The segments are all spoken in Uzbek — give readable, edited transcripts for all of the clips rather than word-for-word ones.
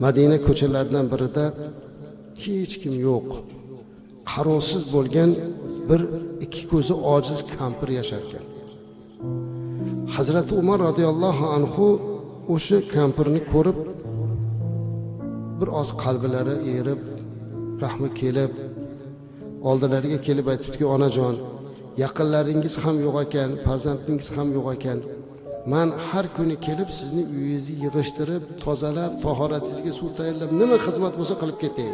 Madina ko'chalaridan birida hech kim yo'q, qarovsiz bo'lgan bir ikki ko'zi ojiz kampir yashar ekan. Hazrati Umar radhiyallohu anhu o'sha kampirni ko'rib bir oz qalblari erib, rahmi kelib, oldilariga kelib aytibdiki, onajon, yaqinlaringiz ham yo'q ekan, farzandingiz ham yo'q ekan. Men har kuni kelib sizni uyingizni yig'ishtirib, tozalab, tahoratingizga suv tayyorlab, nima xizmat bo'lsa qilib ketay.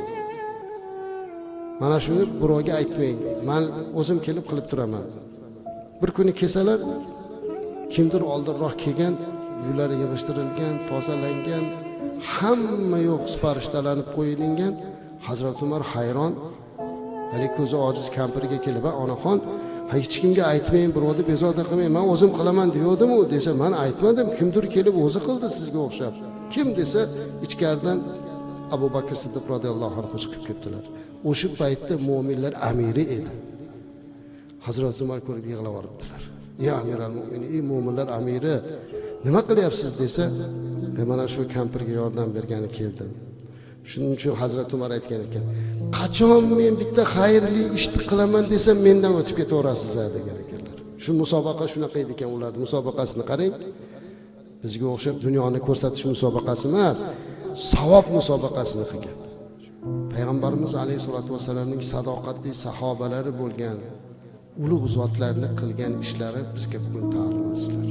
Mana shuni birovga aytmang. Men o'zim kelib qilib turaman. Bir kuni kelsalar, kimdir oldinroq kelgan, uylari yig'ishtirilgan, tozalangan, hamma yo'q siparishtalanib qo'yilgan. Hazrat Umar hayron, hali ko'zi ojiz kampirga kelib, "Onaxon, hech kimga aytmang, birovni bezovta qilmang, men o'zim qilaman deyordim-u" desa, "Men aytmadim, kimdir kelib o'zi qildi sizga o'xshab." Kim desa, ichkaridan Abu Bakr Siddiq radhiyallohu anhu chiqib ketdilar. O'sha paytda mu'minlar amiri edi. Hazrat Umar ko'rib yig'lab olibdilar. "Ya amiral mu'minin, ey mu'minlar amiri, nima qilyapsiz?" desa, "Mana shu kampirga yordam bergani keldim." Shuning uchun Hazrat Umar aytgan ekan, "Qachon men bitta xayrli ishni qilaman desam, mendan o'tib ketaverasiz" degan ekanlar. Shu musobaqa shunaqa edi ekan, ularning musobaqasini qarang. Bizga o'xshab dunyoni ko'rsatish musobaqasi emas, savob musobaqasini qilgan. Payg'ambarimiz alayhisolatu vasallamning sadoqatli sahobalari bo'lgan ulug' zotlarning qilgan ishlari bizga bugun ta'lim aslar.